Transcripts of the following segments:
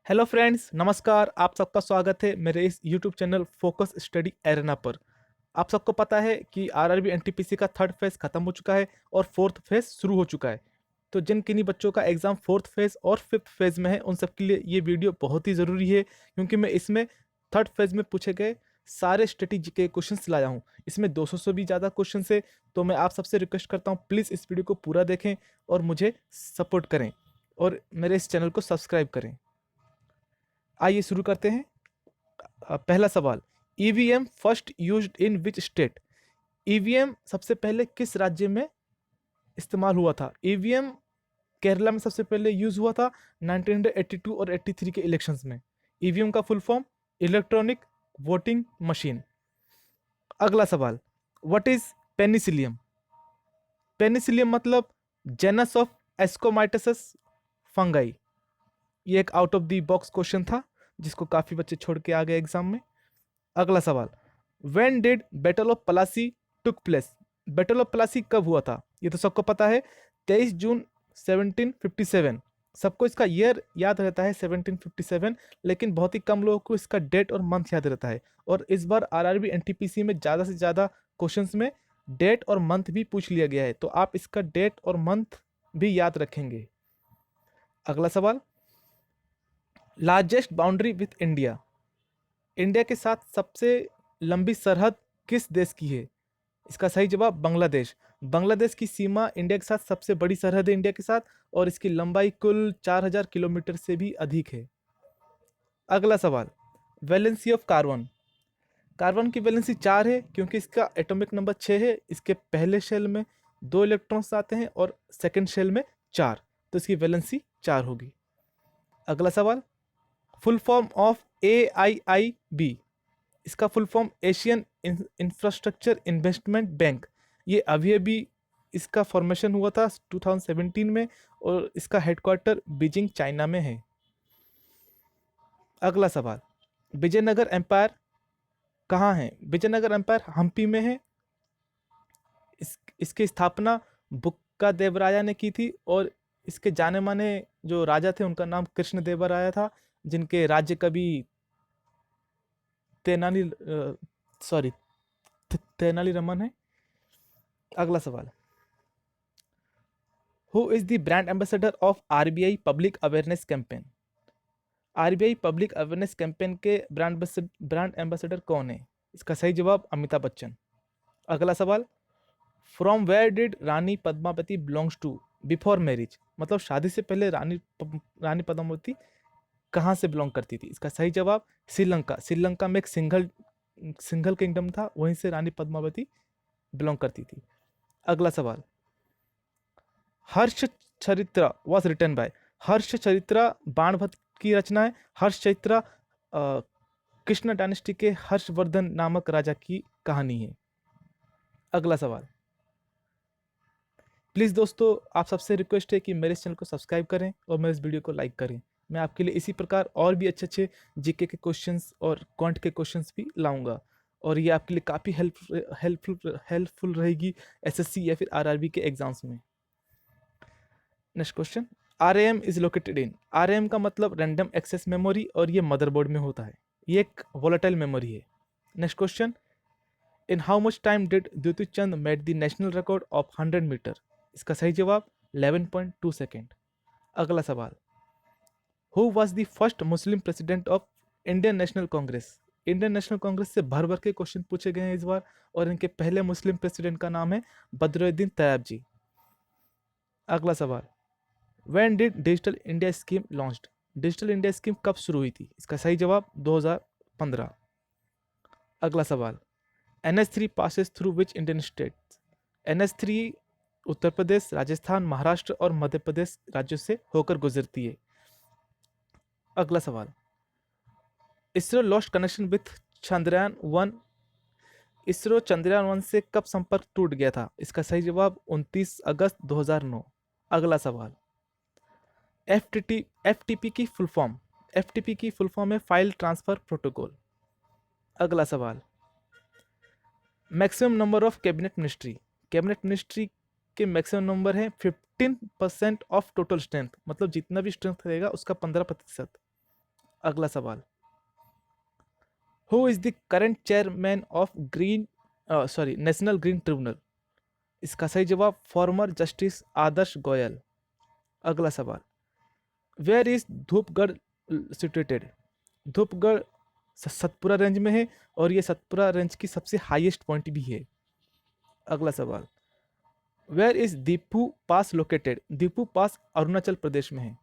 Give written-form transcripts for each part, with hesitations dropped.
Hello friends, नमस्कार। आप सबका स्वागत है मेरे इस YouTube channel focus study arena पर। आप सबको पता है कि आरआरबी एनटीपीसी का थर्ड फेज़ ख़त्म हो चुका है और फोर्थ फेज़ शुरू हो चुका है। तो जिन किन्हीं बच्चों का एग्ज़ाम फोर्थ फेज़ और फिफ्थ फेज़ में है, उन सब के लिए ये वीडियो बहुत ही ज़रूरी है, क्योंकि मैं इसमें थर्ड फेज़ में पूछे गए सारे स्ट्रेटेजी के क्वेश्चंस लाया हूँ। इसमें 200 से भी ज़्यादा क्वेश्चन है। तो मैं आप सबसे रिक्वेस्ट करता हूँ, प्लीज़ इस वीडियो को पूरा देखें और मुझे सपोर्ट करें और मेरे इस चैनल को सब्सक्राइब करें। आइए शुरू करते हैं। पहला सवाल, EVM first used in which state? EVM सबसे पहले किस राज्य में इस्तेमाल हुआ था? ईवीएम केरला में सबसे पहले यूज हुआ था 1982 और 83 के इलेक्शंस में। ईवीएम का full form electronic voting machine. अगला सवाल, व्हाट इज पेनिसिलियम? पेनिसिलियम मतलब जेनस ऑफ एस्कोमाइटस फंगाई। ये एक out of the box question था जिसको काफी बच्चे छोड़ के आ गए एग्जाम में। अगला सवाल, when did battle of Plassey took place? Battle of Plassey कब हुआ था? ये तो सबको पता है, 23 जून 1757। सबको इसका ईयर याद रहता है 1757, लेकिन बहुत ही कम लोगों को इसका डेट और मंथ याद रहता है। और इस बार आरआरबी एनटीपीसी में ज़्यादा से ज़्यादा क्वेश्चंस में डेट और मंथ भी पूछ लिया गया है, तो आप इसका डेट और मंथ भी याद रखेंगे। अगला सवाल, largest boundary with India? India के साथ सबसे लंबी सरहद किस देश की है? इसका सही जवाब बांग्लादेश। बांग्लादेश की सीमा इंडिया के साथ सबसे बड़ी सरहद है इंडिया के साथ, और इसकी लंबाई कुल 4000 किलोमीटर से भी अधिक है। अगला सवाल, वैलेंसी ऑफ कार्बन? कार्बन की वैलेंसी 4 है, क्योंकि इसका एटॉमिक नंबर 6 है। इसके पहले शेल में 2 इलेक्ट्रॉन्स आते हैं और सेकंड शेल में 4, तो इसकी वैलेंसी 4 होगी। अगला सवाल, फुल फॉर्म ऑफ AIIB? इसका full form Asian infrastructure investment bank. ये अभी अभी इसका फॉर्मेशन हुआ था 2017 में, और इसका हेडक्वार्टर बीजिंग चाइना में है। अगला सवाल, विजयनगर एम्पायर कहाँ है? विजयनगर एम्पायर हम्पी में है। इसकी स्थापना बुक्का देवराया ने की थी, और इसके जाने माने जो राजा थे उनका नाम कृष्ण देवराया था, जिनके राज्य कवि तेनाली सॉरी तेनाली रमन है। अगला सवाल, who is the brand ambassador of RBI public awareness campaign? RBI public awareness campaign के ब्रांड एम्बेसडर कौन है? इसका सही जवाब अमिताभ बच्चन। अगला सवाल, from where did Rani Padmavati belongs to before marriage? मतलब शादी से पहले रानी पद्मावती कहाँ से बिलोंग करती थी? इसका सही जवाब श्रीलंका। श्रीलंका में एक सिंगल किंगडम था, वहीं से रानी पद्मावती बिलोंग करती थी। अगला सवाल, हर्ष चरित्र वॉज रिटन बाय? हर्ष चरित्र बाणभट्ट की रचना है। हर्ष चरित्र कृष्ण डायनेस्टी के हर्षवर्धन नामक राजा की कहानी है। अगला सवाल, प्लीज़ दोस्तों, आप सबसे रिक्वेस्ट है कि मेरे इस चैनल को सब्सक्राइब करें और मेरे इस वीडियो को लाइक करें। मैं आपके लिए इसी प्रकार और भी अच्छे अच्छे जीके के क्वेश्चंस और क्वांट के क्वेश्चंस भी लाऊंगा, और ये आपके लिए काफ़ी हेल्पफुल रहेगी एसएससी या फिर आरआरबी के एग्जाम्स में। Next question, RAM is located in? RAM का मतलब रैंडम एक्सेस मेमोरी, और ये मदरबोर्ड में होता है। ये एक वोलेटाइल मेमोरी है। Next question, in how much time did Dutee Chand made the national record of 100 metres? इसका सही जवाब 11.2 सेकेंड। अगला सवाल, who was the first Muslim president of Indian National Congress? Indian National Congress से भर भर के क्वेश्चन पूछे गए हैं इस बार, और इनके पहले मुस्लिम प्रेसिडेंट का नाम है बदरुद्दीन तैयब जी। अगला सवाल, when did digital India scheme launched? Digital India scheme कब शुरू हुई थी? इसका सही जवाब 2015। अगला सवाल, NH3 passes through which Indian states? NH3 Uttar Pradesh, Rajasthan, Maharashtra और मध्य प्रदेश राज्यों से होकर गुजरती है। अगला सवाल, ISRO lost connection with Chandrayaan 1? ISRO Chandrayaan 1 से कब संपर्क टूट गया था? इसका सही जवाब 29 अगस्त 2009। अगला सवाल, FTP की फुल फॉर्म? FTP की फुल फॉर्म है फाइल ट्रांसफर प्रोटोकॉल। अगला सवाल, maximum number of cabinet ministry? Cabinet ministry के मैक्सिमम नंबर है 15% ऑफ टोटल स्ट्रेंथ, मतलब जितना भी स्ट्रेंथ रहेगा उसका 15%। अगला सवाल, who is the current chairman of National green Tribunal? इसका सही जवाब फॉर्मर जस्टिस आदर्श गोयल। अगला सवाल, where is Dhupgarh situated? Dhupgarh Satpura range में है और ये सतपुरा रेंज की सबसे हाईएस्ट पॉइंट भी है। अगला सवाल, where is Diphu pass located? Diphu pass Arunachal Pradesh में है।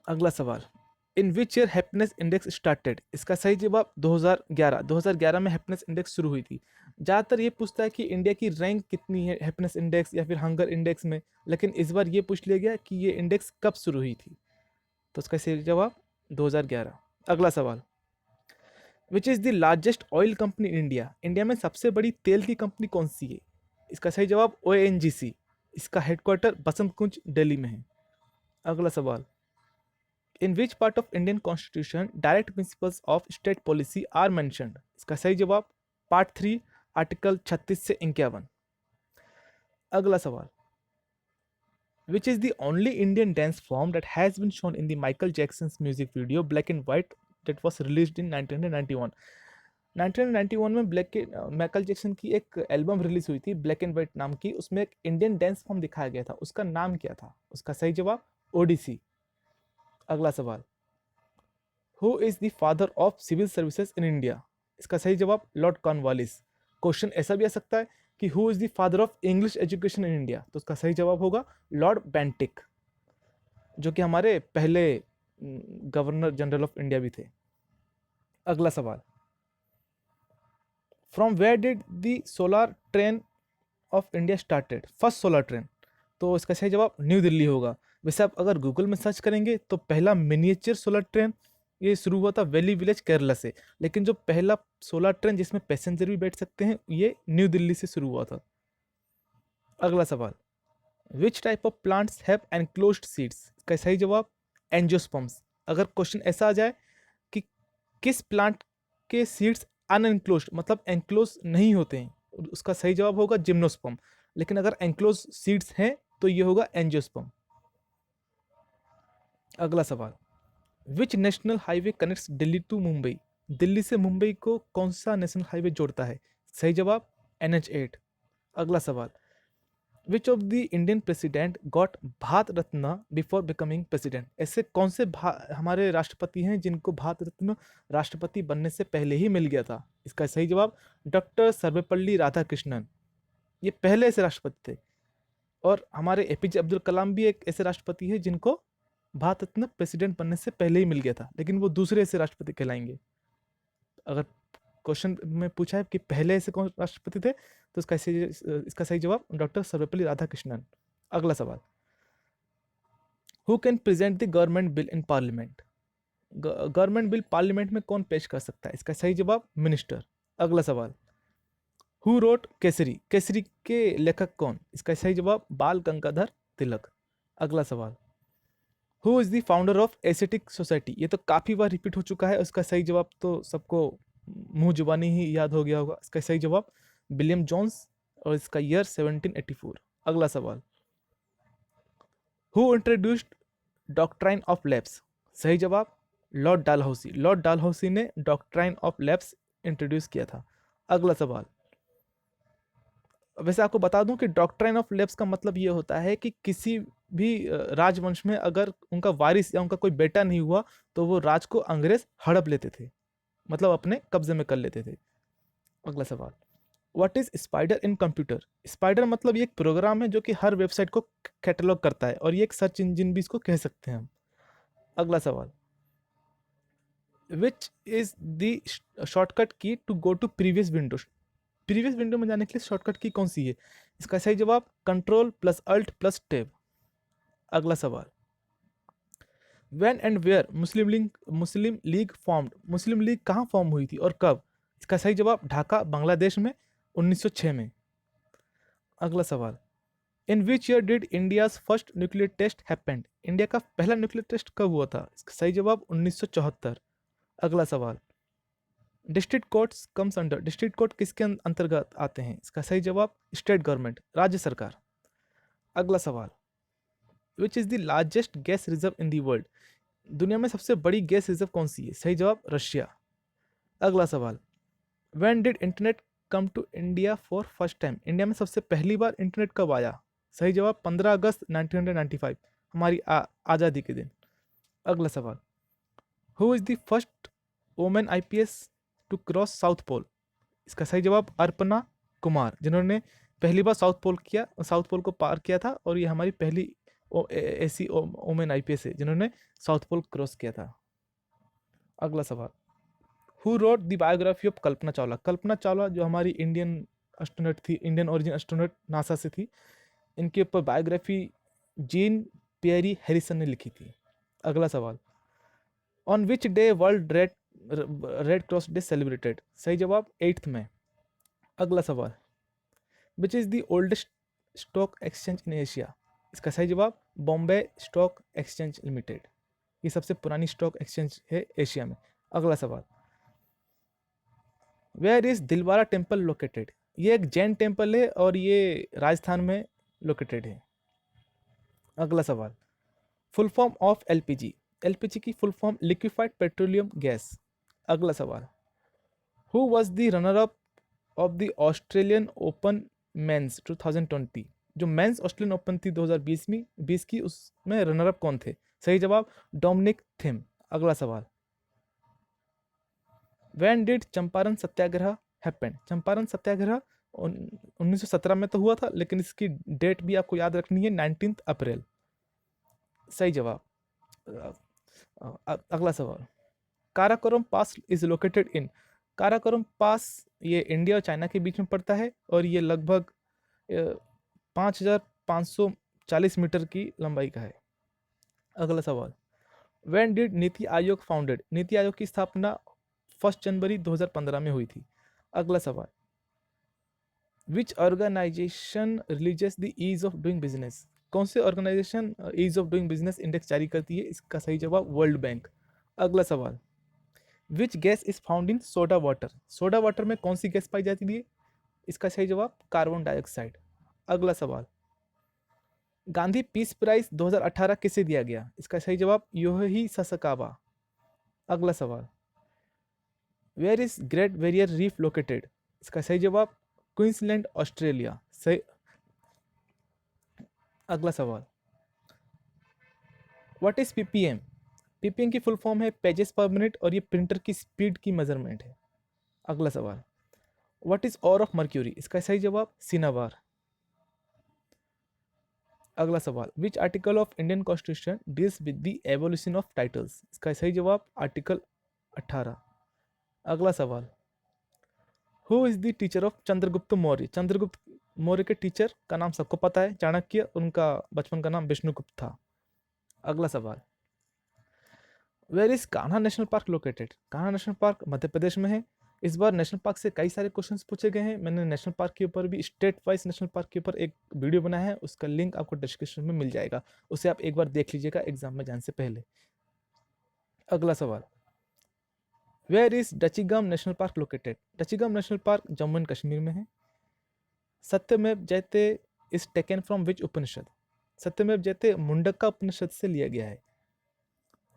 अगला सवाल, in which year happiness index started? इसका सही जवाब 2011 में हैप्पीनेस इंडेक्स शुरू हुई थी। ज़्यादातर ये पूछता है कि इंडिया की रैंक कितनी है हैप्पीनेस इंडेक्स या फिर हंगर इंडेक्स में, लेकिन इस बार ये पूछ लिया गया कि ये इंडेक्स कब शुरू हुई थी, तो इसका सही जवाब 2011। अगला सवाल, which is the largest oil company in India? India में सबसे बड़ी तेल की कंपनी कौन सी है? इसका सही जवाब ONGC। इसका हेडक्वार्टर बसंत कुंज दिल्ली में है। अगला सवाल, in which part of Indian constitution directive principles of state policy are mentioned? इसका सही जवाब पार्ट 3 आर्टिकल 36 से 51। अगला सवाल, which is the only Indian dance form that has been shown in the Michael Jackson's music video black and white that was released in 1991? 1991 में Michael Jackson की एक album release हुई थी ब्लैक एंड व्हाइट नाम की, उसमें एक Indian dance form दिखाया गया था, उसका नाम क्या था? उसका सही जवाब ओडिसी। अगला सवाल, who is the father of civil services in India? इसका सही जवाब लॉर्ड कॉर्नवालिस। क्वेश्चन ऐसा भी आ सकता है कि who is the father of English education in India, तो उसका सही जवाब होगा लॉर्ड बेंटिक, जो कि हमारे पहले गवर्नर जनरल ऑफ इंडिया भी थे। अगला सवाल, from where did the solar train of India started? First solar train, तो इसका सही जवाब न्यू दिल्ली होगा। वैसे आप अगर गूगल में सर्च करेंगे तो पहला मिनिएचर सोलर ट्रेन ये शुरू हुआ था वैली विलेज केरला से, लेकिन जो पहला सोलर ट्रेन जिसमें पैसेंजर भी बैठ सकते हैं ये न्यू दिल्ली से शुरू हुआ था। अगला सवाल, which type of plants have enclosed seeds? इसका सही जवाब एंजियोस्पर्म्स। अगर क्वेश्चन ऐसा आ जाए कि किस प्लांट के सीड्स अनएनक्लोज्ड मतलब एनक्लोज नहीं होते हैं, उसका सही जवाब होगा जिम्नोस्पर्म, लेकिन अगर एनक्लोज सीड्स हैं तो ये होगा एंजियोस्पर्म। अगला सवाल, which national highway connects Delhi to Mumbai? Delhi से मुंबई को कौन सा नेशनल हाईवे जोड़ता है? सही जवाब NH8। अगला सवाल, which of the Indian president got Bharat Ratna before becoming president? ऐसे कौन से हमारे राष्ट्रपति हैं जिनको भारत रत्न राष्ट्रपति बनने से पहले ही मिल गया था? इसका सही जवाब डॉक्टर सर्वपल्ली राधाकृष्णन, ये पहले ऐसे राष्ट्रपति थे। और हमारे APJ अब्दुल कलाम भी एक ऐसे राष्ट्रपति है जिनको भारत रत्न प्रेसिडेंट बनने से पहले ही मिल गया था, लेकिन वो दूसरे ऐसे राष्ट्रपति कहलाएंगे। अगर क्वेश्चन में पूछा है कि पहले ऐसे कौन राष्ट्रपति थे, तो इसका सही जवाब डॉक्टर सर्वपल्ली राधाकृष्णन। अगला सवाल, who can present the government bill in parliament? Government bill parliament में कौन पेश कर सकता है? इसका सही जवाब मिनिस्टर। अगला सवाल, हु रोट केसरी? केसरी के लेखक कौन? इसका सही जवाब बाल गंगाधर तिलक। अगला सवाल, who is the founder of aesthetic society? ये तो काफ़ी बार रिपीट हो चुका है, उसका सही जवाब तो सबको मुंह जुबानी ही याद हो गया होगा। इसका सही जवाब विलियम जोन्स और इसका ईयर 1784। अगला सवाल, who introduced doctrine of lapse? सही जवाब लॉर्ड डालहौसी। लॉर्ड डालहौसी ने डॉक्ट्राइन ऑफ लैप्स इंट्रोड्यूस किया था। अगला सवाल, वैसे आपको बता दूं कि डॉक्ट्राइन ऑफ लैप्स का मतलब ये होता है कि किसी भी राजवंश में अगर उनका वारिस या उनका कोई बेटा नहीं हुआ तो वो राज को अंग्रेज हड़प लेते थे, मतलब अपने कब्जे में कर लेते थे। अगला सवाल, what is spider in computer? Spider मतलब ये एक प्रोग्राम है जो कि हर वेबसाइट को कैटलॉग करता है, और ये एक सर्च इंजन भी इसको कह सकते हैं हम। अगला सवाल, which is the shortcut key to go to previous window? Previous window में जाने के लिए शॉर्टकट की कौन सी है? इसका सही जवाब control plus alt plus tab. अगला सवाल, when and where Muslim League formed? Muslim League कहाँ फॉर्म हुई थी और कब? इसका सही जवाब ढाका बांग्लादेश में 1906 में। अगला सवाल, in which year did India's first nuclear test happened? India का पहला न्यूक्लियर टेस्ट कब हुआ था? इसका सही जवाब 1974। अगला सवाल, district courts comes under? District court किसके अंतर्गत आते हैं? इसका सही जवाब स्टेट गवर्नमेंट, राज्य सरकार। अगला सवाल, which is the largest gas reserve in the world? दुनिया में सबसे बड़ी गैस रिजर्व कौन सी है? सही जवाब रशिया। अगला सवाल, when did internet come to India for first time? India में सबसे पहली बार इंटरनेट कब आया? सही जवाब 15 अगस्त 1995, हमारी आज़ादी के दिन। अगला सवाल, who is the first women IPS to cross South Pole? इसका सही जवाब अर्पणा कुमार, जिन्होंने पहली बार साउथ पोल को पार किया था, और ये हमारी पहली ऐसी वोमेन आईपीएस है जिन्होंने साउथ पोल क्रॉस किया था। अगला सवाल, who wrote the biography of Kalpana Chawla? Kalpana Chawla जो हमारी इंडियन एस्ट्रोनॉट थी, इंडियन ओरिजिन एस्ट्रोनॉट नासा से थी, इनके ऊपर बायोग्राफी जीन पियरी हैरिसन ने लिखी थी। अगला सवाल, on which day world red cross day celebrated? सही जवाब 8 मई। अगला सवाल, which is the oldest stock exchange in Asia? इसका सही जवाब बॉम्बे स्टॉक एक्सचेंज लिमिटेड, ये सबसे पुरानी स्टॉक एक्सचेंज है एशिया में। अगला सवाल, where is Dilwara temple located? ये एक जैन टेम्पल है और ये राजस्थान में लोकेटेड है। अगला सवाल, full form of LPG? LPG की full form liquefied petroleum gas. अगला सवाल, who was the runner up of the Australian Open men's 2020? जो मेंस ऑस्ट्रेलियन ओपन थी 2020 की, उसमें रनर अप कौन थे? सही जवाब डोमिनिक थिम। अगला सवाल, when did Champaran Satyagraha happen? Champaran Satyagraha 1917 में तो हुआ था, लेकिन इसकी डेट भी आपको याद रखनी है, 19 अप्रैल। सही जवाब। अगला सवाल, काराकोरम पास इज लोकेटेड इन? काराकोरम पास ये इंडिया और चाइना के बीच में पड़ता है, और ये लगभग 5540 मीटर की लंबाई का है। अगला सवाल, when did NITI Aayog founded? NITI Aayog की स्थापना 1 जनवरी 2015 में हुई थी। अगला सवाल, which organisation releases the ease of doing business? कौन से organisation ease of doing business index जारी करती है? इसका सही जवाब वर्ल्ड बैंक। अगला सवाल, which gas is found in soda water? Soda water में कौन सी गैस पाई जाती है? इसका सही जवाब कार्बन डाइऑक्साइड। अगला सवाल, गांधी पीस प्राइज 2018 किसे दिया गया? इसका सही जवाब योहेही ससाकावा। अगला सवाल, where is Great Barrier Reef located? इसका सही जवाब क्वींसलैंड ऑस्ट्रेलिया। सही। अगला सवाल, व्हाट इज पीपीएम? पीपीएम की फुल फॉर्म है पेजेस पर मिनट, और ये प्रिंटर की स्पीड की मेजरमेंट है। अगला सवाल, what is or of mercury? इसका सही जवाब सिनाबार। अगला सवाल, which article of Indian constitution deals with the evolution of titles? इसका सही जवाब आर्टिकल 18। अगला सवाल, who is the teacher of Chandragupta Maurya? Chandragupta Maurya के टीचर का नाम सबको पता है, चाणक्य। उनका बचपन का नाम विष्णुगुप्त था। अगला सवाल, where is Kanha national park located? Kanha national park Madhya Pradesh में है। इस बार नेशनल पार्क से कई सारे क्वेश्चंस पूछे गए हैं। मैंने नेशनल पार्क के ऊपर भी, स्टेट वाइज नेशनल पार्क के ऊपर एक वीडियो बनाया है, उसका लिंक आपको डिस्क्रिप्शन में मिल जाएगा, उसे आप एक बार देख लीजिएगा एग्जाम में जाने से पहले। अगला सवाल, where is Dachigam national park located? Dachigam national park Jammu and Kashmir में है। Satyamev Jayate is taken from which Upanishad? Satyamev Jayate मुंडक्का उपनिषद से लिया गया है।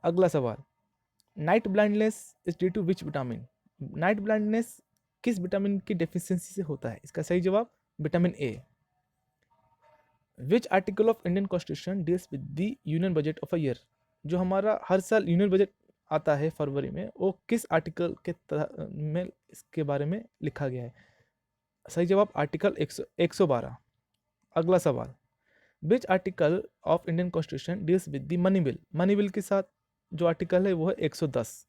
अगला सवाल, night blindness is due to which vitamin? Night blindness किस विटामिन की डेफिशिएंसी से होता है? इसका सही जवाब vitamin A. Which article of Indian constitution deals with the union budget of a year? जो हमारा हर साल यूनियन बजट आता है फरवरी में, वो किस आर्टिकल के में इसके बारे में लिखा गया है? सही जवाब आर्टिकल 112। अगला सवाल, which article of Indian constitution deals with the money bill? Money bill के साथ जो आर्टिकल है वो है 110।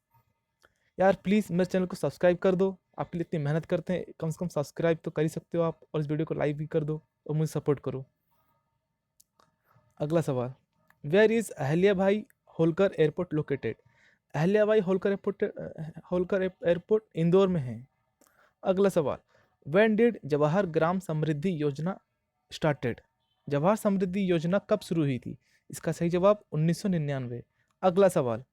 यार प्लीज़ मेरे चैनल को सब्सक्राइब कर दो, आपके लिए इतनी मेहनत करते हैं, कम से कम सब्सक्राइब तो कर ही सकते हो आप, और इस वीडियो को लाइक भी कर दो और मुझे सपोर्ट करो। अगला सवाल, वेयर इज अहल्या भाई होलकर एयरपोर्ट लोकेटेड? अहल्या भाई होलकर एयरपोर्ट इंदौर में है। अगला सवाल, व्हेन डिड जवाहर ग्राम समृद्धि योजना स्टार्टेड? जवाहर समृद्धि योजना कब शुरू हुई थी? इसका सही जवाब 1999। अगला सवाल,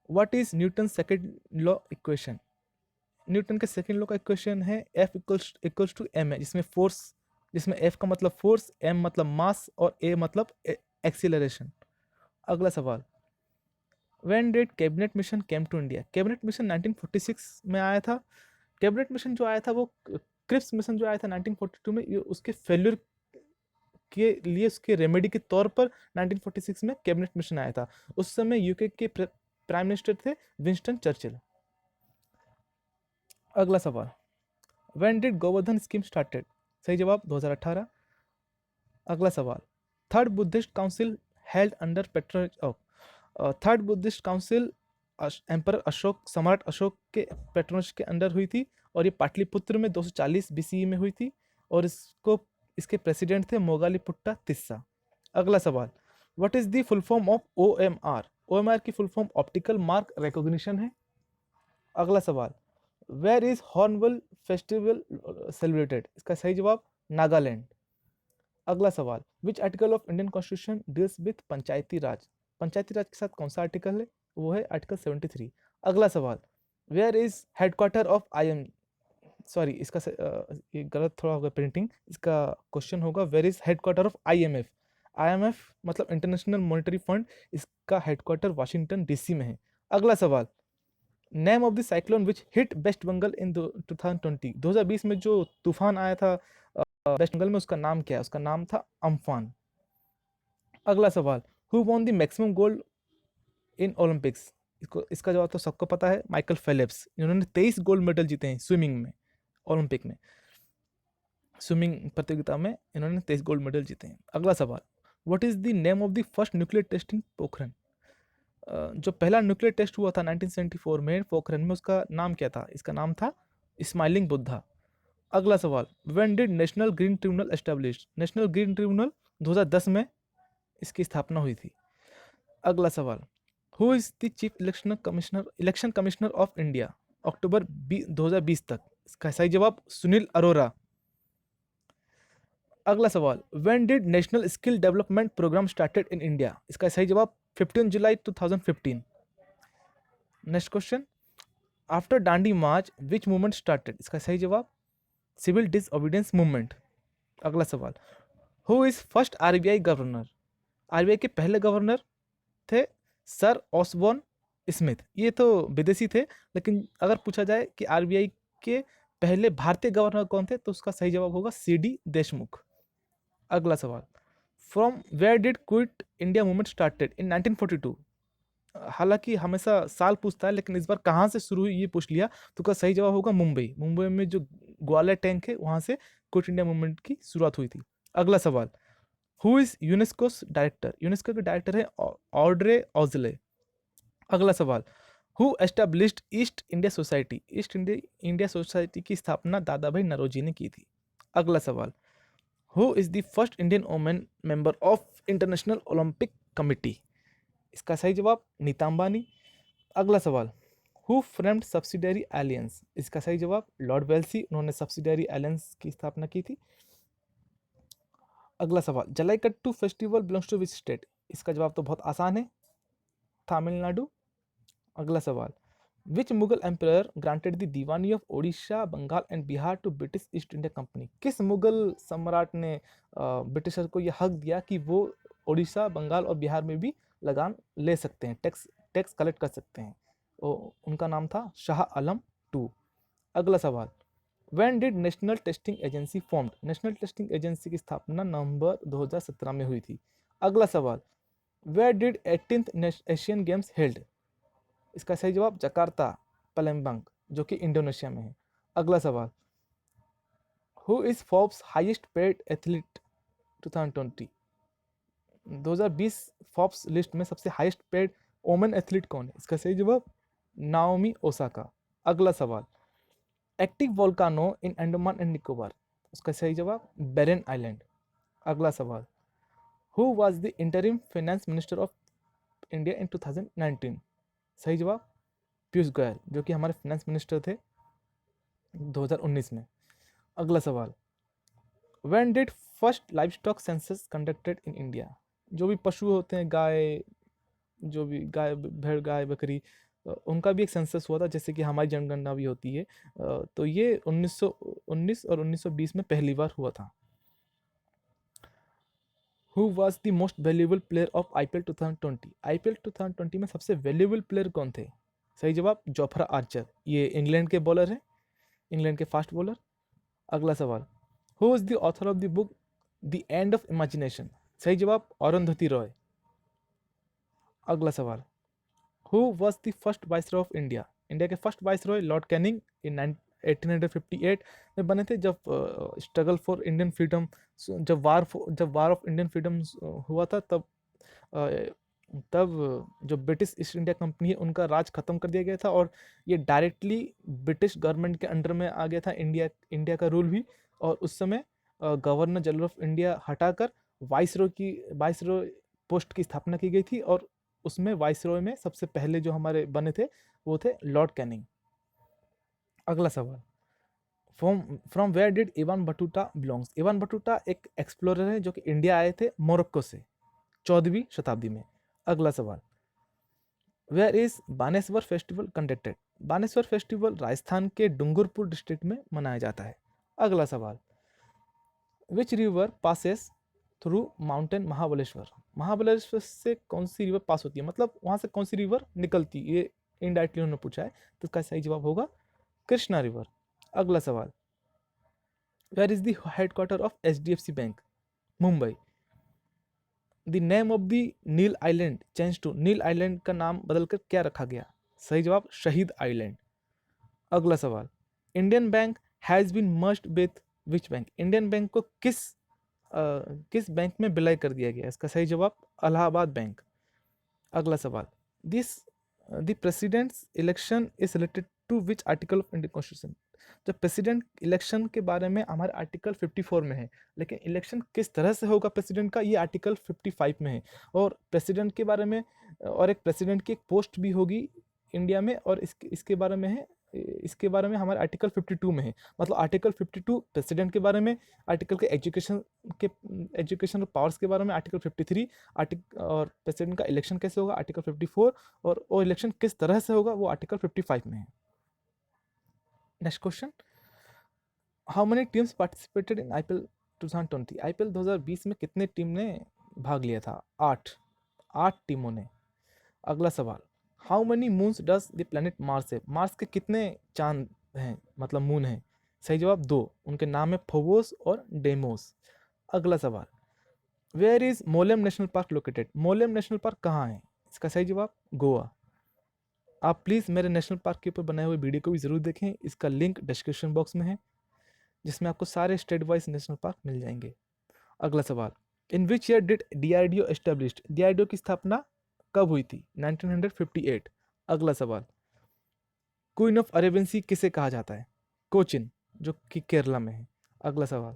what is Newton second law equation? Newton के सेकेंड लॉ का इक्वेशन है F इक्वल्स टू m है, जिसमें फोर्स, जिसमें F का मतलब फोर्स, m मतलब मास और a मतलब एक्सीलरेशन। अगला सवाल, when did cabinet mission came to India? Cabinet mission 1946 में आया था। कैबिनेट मिशन जो आया था वो क्रिप्स मिशन जो आया था 1942 में, ये उसके फेल्यूर के लिए उसके रेमेडी के तौर पर 1946 में कैबिनेट मिशन आया था। उस समय यूके के प्राइम मिनिस्टर थे विंस्टन चर्चिल। अगला सवाल, when did Govardhan scheme started? सही जवाब 2018। अगला सवाल, third Buddhist council held under Patreon of? Third Buddhist council emperor Ashok, सम्राट अशोक के पेट्रोनस के अंडर हुई थी और ये पाटलिपुत्र में 240 बीसीई में हुई थी और इसके प्रेसिडेंट थे मोगालीपुट्टा तिस्सा। अगला सवाल, what is the full form of OMR? OMR की full form optical mark recognition है। अगला सवाल, where is hornbill festival celebrated? इसका सही जवाब नागालैंड। अगला सवाल, which article of Indian constitution deals with panchayati raj? Panchayati raj के साथ कौन सा आर्टिकल है? वो है आर्टिकल 73। अगला सवाल, where is headquarter of IM? Sorry, ये गलत थोड़ा होगा प्रिंटिंग। इसका क्वेश्चन होगा where is headquarter of IMF? IMF मतलब इंटरनेशनल मॉनेटरी फंड, इसका हेडक्वार्टर वाशिंगटन डीसी में है। अगला सवाल, name of the cyclone which hit West Bengal in 2020? 2020 में जो तूफान आया था वेस्ट बंगाल में, उसका नाम क्या है? उसका नाम था अम्फान। अगला सवाल, who won the maximum gold in Olympics? इसका जवाब तो सबको पता है, माइकल फेलिप्स। इन्होंने 23 गोल्ड मेडल जीते हैं स्विमिंग में, ओलंपिक में, स्विमिंग प्रतियोगिता में इन्होंने 23 गोल्ड मेडल जीते हैं। अगला सवाल, what is the name of the first nuclear test in Pokhran? जो पहला न्यूक्लियर टेस्ट हुआ था 1974 में पोखरण में, उसका नाम क्या था? इसका नाम था स्माइलिंग बुद्धा। अगला सवाल, when did national green tribunal establish? National green tribunal 2010 में इसकी स्थापना हुई थी। अगला सवाल, who is the chief election commissioner of India October 2020 तक? इसका सही जवाब सुनील अरोरा। अगला सवाल, when did national skill development program started in India? इसका सही जवाब 15 जुलाई 2015। Next question, after Dandi march which movement started? इसका सही जवाब सिविल डिसओबीडियंस मूवमेंट। अगला सवाल, who is first RBI governor? RBI के पहले गवर्नर थे सर ऑसबॉर्न स्मिथ। ये तो विदेशी थे, लेकिन अगर पूछा जाए कि आरबीआई के पहले भारतीय गवर्नर कौन थे, तो उसका सही जवाब होगा सीडी देशमुख। अगला सवाल, from where did Quit India movement started in 1942? हालांकि हमेशा साल पूछता है, लेकिन इस बार कहाँ से शुरू हुई ये पूछ लिया, तो उसका सही जवाब होगा मुंबई। मुंबई में जो ग्वालियर टैंक है, वहाँ से क्विट इंडिया मूवमेंट की शुरुआत हुई थी। अगला सवाल, who is UNESCO director? UNESCO के डायरेक्टर है ऑड्रे ऑजले। अगला सवाल, who established east India society? East India society की स्थापना दादा भाई नरोजी ने की थी। अगला सवाल, who is the first Indian women member of international Olympic committee? इसका सही जवाब नीता अंबानी। अगला सवाल, हु फ्रेम्ड सब्सिडियरी एलियंस? इसका सही जवाब लॉर्ड वेल्सी, उन्होंने सब्सिडियरी एलियंस की स्थापना की थी। अगला सवाल, Jallikattu festival belongs to which state? इसका जवाब तो बहुत आसान है, तमिलनाडु। अगला सवाल, which Mughal empire granted the Diwani of Odisha, Bengal and Bihar to British East India company? किस मुगल सम्राट ने ब्रिटिशर को यह हक दिया कि वो ओडिशा, बंगाल और बिहार में भी लगान ले सकते हैं, टैक्स कलेक्ट कर सकते हैं? उनका नाम था शाह आलम टू। अगला सवाल, when did National Testing Agency formed? National Testing Agency की स्थापना नवंबर 2017 में हुई थी। अगला सवाल, where did 18th Asian Games held? इसका सही जवाब जकार्ता, पलेम्बांग, जो कि इंडोनेशिया में है। अगला सवाल, who is Forbes highest paid athlete 2020? 2020 Forbes list में सबसे हाईएस्ट पेड वोमेन एथलीट कौन है? इसका सही जवाब नाओमी ओसाका। अगला सवाल, active volcano in Andaman and Nicobar? उसका सही जवाब बेरन आइलैंड। अगला सवाल, who was the interim finance minister of India in 2019? सही जवाब पीयूष गोयल, जो कि हमारे फाइनेंस मिनिस्टर थे 2019 में। अगला सवाल, when did first live stock census conducted in India? जो भी पशु होते हैं, गाय, जो भी गाय, भेड़, गाय, बकरी, उनका भी एक सेंसस हुआ था, जैसे कि हमारी जनगणना भी होती है। तो ये 1919 और 1920 में पहली बार हुआ था। Who was the most valuable player of IPL 2020? IPL 2020 में सबसे वैल्यूएबल प्लेयर कौन थे? सही जवाब जोफ्रा आर्चर, ये इंग्लैंड के बॉलर हैं, इंग्लैंड के फास्ट बॉलर। अगला सवाल, who is the author of the book the end of imagination? सही जवाब अरुंधति रॉय। अगला सवाल, who was the first viceroy of India? India के फर्स्ट वाइसरॉय लॉर्ड कैनिंग इन 1858 में बने थे, जब स्ट्रगल फॉर इंडियन फ्रीडम, जब वार ऑफ इंडियन फ्रीडम हुआ था, तब जो ब्रिटिश ईस्ट इंडिया कंपनी है उनका राज खत्म कर दिया गया था और ये डायरेक्टली ब्रिटिश गवर्नमेंट के अंडर में आ गया था, इंडिया का रूल भी। और उस समय गवर्नर जनरल ऑफ इंडिया हटाकर वाइसरॉय पोस्ट की स्थापना की गई थी और उसमें वाइसरॉय में सबसे पहले जो हमारे बने थे वो थे लॉर्ड कैनिंग। अगला सवाल, from where did Ibn Battuta belongs? Ibn Battuta एक एक्सप्लोरर है जो कि इंडिया आए थे मोरक्को से 14वीं शताब्दी में। अगला सवाल, where is Baneshwar festival conducted? Baneshwar festival Rajasthan के डूंगरपुर डिस्ट्रिक्ट में मनाया जाता है। अगला सवाल, which river passes through mountain Mahabaleshwar? Mahabaleshwar से कौन सी रिवर पास होती है, मतलब वहां से कौन सी रिवर निकलती है, ये इनडायरेक्टली उन्होंने पूछा है, तो इसका सही जवाब होगा कृष्णा रिवर। अगला सवाल, where is the headquarter of HDFC bank? Mumbai. The name of the Neil Island change to? Neil Island का नाम बदलकर क्या रखा गया? सही जवाब शहीद आइलैंड। अगला सवाल, Indian Bank has been merged with which bank? Indian Bank को किस बैंक में विलय कर दिया गया? इसका सही जवाब इलाहाबाद बैंक। अगला सवाल, this the president's election is related to which article of Indian constitution? जब प्रेसिडेंट इलेक्शन के बारे में हमारे आर्टिकल 54 में है, लेकिन इलेक्शन किस तरह से होगा प्रेसिडेंट का, ये आर्टिकल 55 में है। और प्रेसिडेंट के बारे में, और एक प्रेसिडेंट की एक पोस्ट भी होगी इंडिया में, और इसके बारे में है, इसके बारे में हमारे आर्टिकल 52 में है। मतलब आर्टिकल 52 प्रेसिडेंट के बारे में, आर्टिकल के एजुकेशन और पावर्स के बारे में आर्टिकल 53, और प्रेसिडेंट का इलेक्शन कैसे होगा आर्टिकल 54, और वो इलेक्शन किस तरह से होगा वो आर्टिकल 55 में है। Next question, how many teams participated in IPL 2020? IPL 2020 में कितने टीम ने भाग लिया था? 8 टीमों ने। अगला सवाल, how many moons does the planet Mars है? मार्स के कितने चांद हैं, मतलब मून हैं? सही जवाब 2, उनके नाम है फोबोस और डेमोस। अगला सवाल, where is Mollem national park located? Mollem national park कहाँ है? इसका सही जवाब गोवा। आप प्लीज़ मेरे नेशनल पार्क के ऊपर बनाए हुए वीडियो को भी ज़रूर देखें, इसका लिंक डिस्क्रिप्शन बॉक्स में है, जिसमें आपको सारे स्टेट वाइज नेशनल पार्क मिल जाएंगे। अगला सवाल, in which year did DRDO established? DRDO की स्थापना कब हुई थी? 1958। अगला सवाल, क्वीन ऑफ अरेबियन सी किसे कहा जाता है? कोचिन, जो कि केरला में है। अगला सवाल,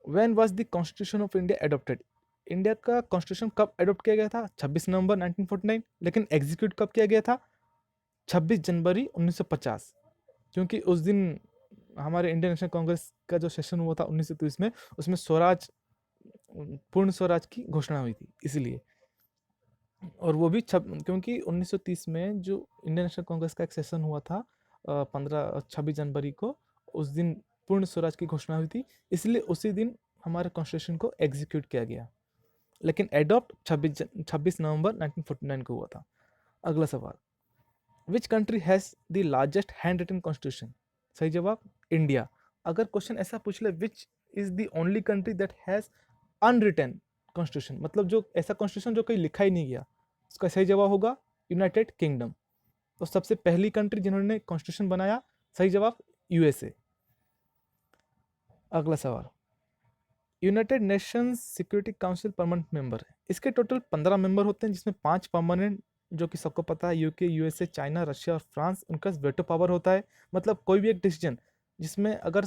when was the constitution of India adopted? India का कॉन्स्टिट्यूशन कब एडॉप्ट किया गया था? 26 नवंबर 1949। लेकिन एग्जीक्यूट कब किया गया था? 26 जनवरी 1950, क्योंकि उस दिन हमारे इंडियन नेशनल कांग्रेस का जो सेशन हुआ था 1930 में, उसमें पूर्ण स्वराज की घोषणा हुई थी, इसलिए। और वो भी क्योंकि 1930 में जो इंडियन नेशनल कांग्रेस का एक सेशन हुआ था 26 जनवरी को, उस दिन पूर्ण स्वराज की घोषणा हुई थी, इसलिए उसी दिन हमारे कॉन्स्टिट्यूशन को एग्जीक्यूट किया गया। लेकिन एडॉप्ट 26 नवंबर 1949 को हुआ था। अगला सवाल, which country has the largest hand written constitution? सही जवाब इंडिया। अगर क्वेश्चन ऐसा पूछ ले, which is the only country that has unwritten constitution, मतलब जो ऐसा कॉन्स्टिट्यूशन जो कहीं लिखा ही नहीं गया, उसका सही जवाब होगा यूनाइटेड किंगडम। तो सबसे पहली कंट्री जिन्होंने कॉन्स्टिट्यूशन बनाया, सही जवाब यूएसए। अगला सवाल, United Nations security council permanent member है, इसके टोटल 15 मेंबर होते हैं, जिसमें 5 परमानेंट, जो कि सबको पता है, यूके, यूएसए, चाइना, रशिया और फ्रांस, उनका वेटो पावर होता है। मतलब कोई भी एक डिसीजन जिसमें अगर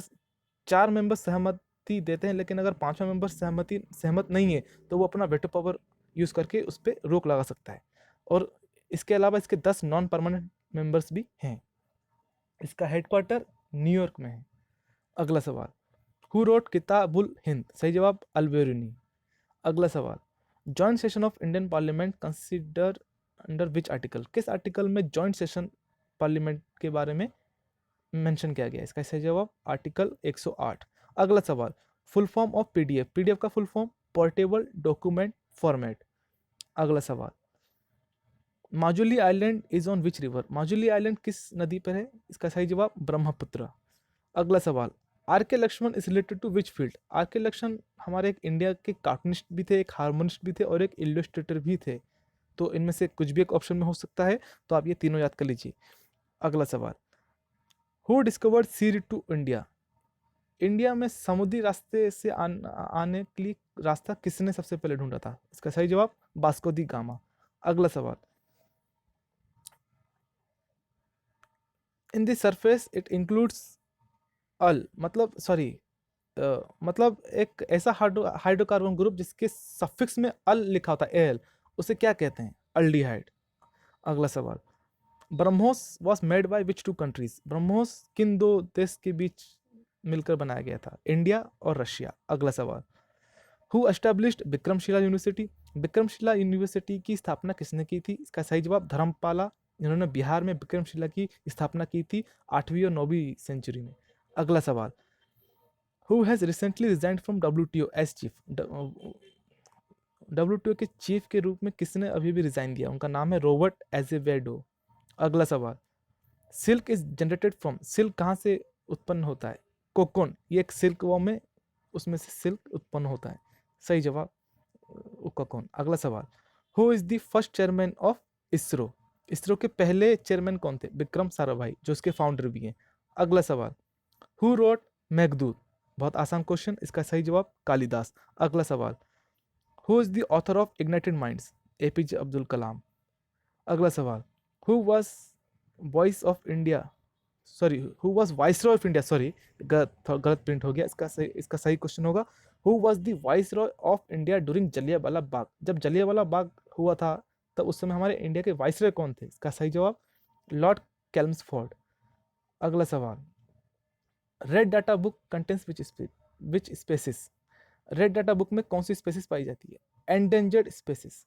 4 मेंबर सहमति देते हैं, लेकिन अगर 5वां मेंबर सहमत नहीं है, तो वो अपना वेटो पावर यूज़ करके उस पर रोक लगा सकता है। और इसके अलावा इसके 10 नॉन परमानेंट मेंबर्स भी हैं। इसका हेडक्वार्टर न्यूयॉर्क में है। अगला सवाल, हु रोट किताबुल हिंद? सही जवाब अल-बिरूनी। अगला सवाल, joint session of Indian parliament consider under which article? किस आर्टिकल में जॉइंट सेशन पार्लियामेंट के बारे में मेंशन किया गया? इसका सही जवाब आर्टिकल 108। अगला सवाल, full form of PDF? PDF का full form portable document format. अगला सवाल, Majuli island is on which river? Majuli island किस नदी पर है? इसका सही जवाब ब्रह्मपुत्र। अगला सवाल, R K Laxman is related to which field? R K Laxman हमारे एक इंडिया के कार्टूनिस्ट भी थे, एक हार्मोनिस्ट भी थे और एक इलस्ट्रेटर भी थे। तो इनमें से कुछ भी एक ऑप्शन में हो सकता है, तो आप ये तीनों याद कर लीजिए। अगला सवाल, who discovered sea route to India? India में समुद्री रास्ते से आने के लिए रास्ता किसने सबसे पहले ढूंढा था? इसका सही जवाब वास्को दी गामा। अगला सवाल, in the surface it includes all, मतलब सॉरी मतलब एक ऐसा हाइड्रोकार्बन ग्रुप जिसके सफिक्स में अल लिखा होता है, एल, उसे क्या कहते हैं? अल्डिहाइड। अगला सवाल, BrahMos was made by which two countries? BrahMos किन दो देश के बीच मिलकर बनाया गया था? इंडिया और रशिया। अगला सवाल, who established Vikramshila university? Vikramshila university की स्थापना किसने की थी? इसका सही जवाब धर्मपाला, जिन्होंने बिहार में विक्रमशिला की स्थापना की थी 8वीं और 9वीं सेंचुरी में। अगला सवाल, who has recently resigned from WTO as chief? WTO के चीफ के रूप में किसने अभी भी रिजाइन दिया? उनका नाम है रॉबर्ट एजेवेडो। अगला सवाल, silk is generated from? Silk कहाँ से उत्पन्न होता है? कोकोन, ये एक सिल्क वॉर्म है, उसमें से सिल्क उत्पन्न होता है। सही जवाब कोकोन। अगला सवाल, who is the first chairman of ISRO? ISRO के पहले चेयरमैन कौन थे? विक्रम साराभाई, जो उसके फाउंडर भी हैं। अगला सवाल, हु रोट मेघदूत? बहुत आसान क्वेश्चन, इसका सही जवाब कालिदास। अगला सवाल, who is the author of ignited minds? APJ Abdul Kalam. अगला सवाल, who was voice of India, sorry who was viceroy of India, sorry गलत प्रिंट हो गया, इसका सही क्वेश्चन होगा who was the viceroy of India during Jallianwala Bagh? जब जलियांवाला बाग हुआ था तब उस समय हमारे इंडिया के वाइसरॉय कौन थे? इसका सही जवाब लॉर्ड कैल्म्सफोर्ड। अगला सवाल, red data book contains which species? Red data book में कौन सी स्पेसिस पाई जाती है? Endangered species.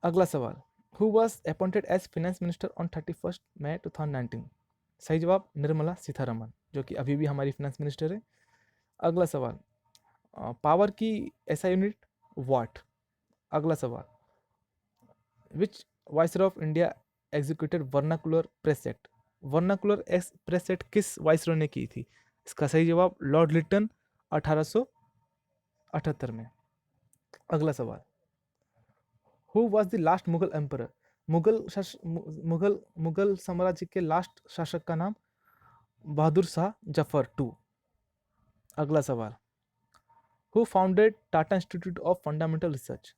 अगला सवाल, who was appointed as finance minister on 31 May 2019? सही जवाब निर्मला सीतारमन, जो कि अभी भी हमारी फाइनेंस मिनिस्टर है। अगला सवाल, पावर की ऐसा यूनिट वाट। अगला सवाल, which viceroy of India executed vernacular press act? Vernacular press act किस वाइसरॉय ने की थी? इसका सही जवाब लॉर्ड लिटन 1878 में। अगला सवाल, who was the last Mughal emperor? Mughal साम्राज्य के लास्ट शासक का नाम बहादुर शाह जफर टू। अगला सवाल, who founded Tata institute of fundamental research?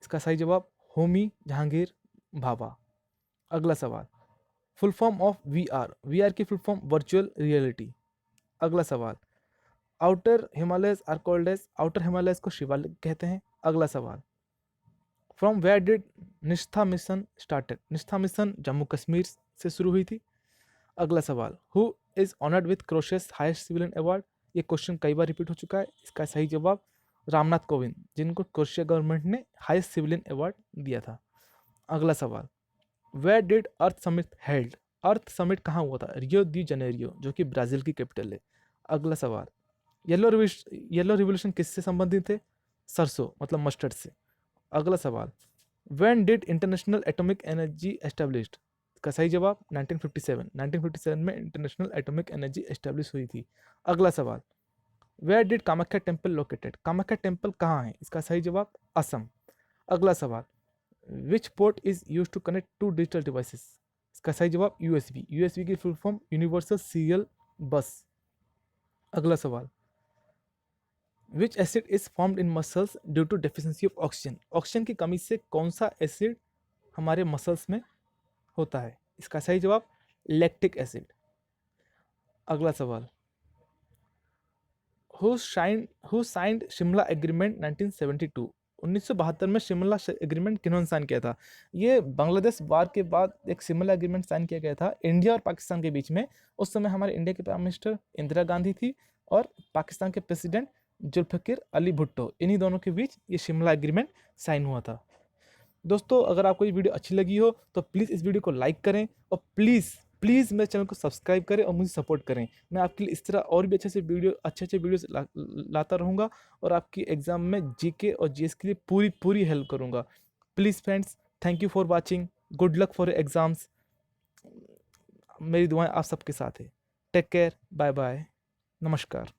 इसका सही जवाब होमी जहांगीर भाभा। अगला सवाल, full form of V R की फुल फॉर्म वर्चुअल रियलिटी। अगला सवाल, outer Himalayas are called as? Outer Himalayas को शिवालिक कहते हैं। अगला सवाल, from where did Nishtha mission started? Nishtha mission Jammu Kashmir से शुरू हुई थी। अगला सवाल, who is honoured with Croatia's highest civilian award? ये क्वेश्चन कई बार रिपीट हो चुका है। इसका सही जवाब रामनाथ कोविंद, जिनको क्रोशिया गवर्नमेंट ने हाईएस्ट सिविलियन अवार्ड दिया था। अगला सवाल, where did earth summit held? Earth summit कहाँ हुआ था? रियो दी जनेरियो, जो कि ब्राजील की कैपिटल है। अगला सवाल, येलो रिवोल्यूशन किससे संबंधित है? सरसों मतलब मस्टर्ड से। अगला सवाल, when did international atomic energy established? इसका सही जवाब 1957 में इंटरनेशनल एटॉमिक एनर्जी एस्टेब्लिश हुई थी। अगला सवाल, where did Kamakhya temple located? Kamakhya temple कहाँ है? इसका सही जवाब असम। अगला सवाल, which port is use to connect to digital devices? इसका सही जवाब यूएसबी की full form universal serial bus. अगला सवाल, which acid is formed in muscles due to deficiency of oxygen? Oxygen की कमी से कौन सा एसिड हमारे मसल्स में होता है? इसका सही जवाब लैक्टिक एसिड। अगला सवाल, हु साइंड शिमला एग्रीमेंट 1972? 1972 में शिमला एग्रीमेंट किन्होंने साइन किया था? ये बांग्लादेश वार के बाद एक शिमला एग्रीमेंट साइन किया गया था इंडिया और पाकिस्तान के बीच में। उस समय हमारे इंडिया के प्राइम मिनिस्टर इंदिरा गांधी थी और पाकिस्तान के प्रेसिडेंट जुल्फिकार अली भुट्टो, इन्हीं दोनों के बीच ये शिमला एग्रीमेंट साइन हुआ था। दोस्तों, अगर आपको ये वीडियो अच्छी लगी हो तो प्लीज़ इस वीडियो को लाइक करें और प्लीज़ प्लीज़ मेरे चैनल को सब्सक्राइब करें और मुझे सपोर्ट करें। मैं आपके लिए इस तरह और भी अच्छे-अच्छे वीडियोज़ लाता रहूँगा और आपकी एग्ज़ाम में जीके और जीएस के लिए पूरी हेल्प करूँगा। Please friends, thank you for watching. Good luck for your exams. मेरी दुआएँ आप सबके साथ है। टेक केयर, बाय बाय, नमस्कार।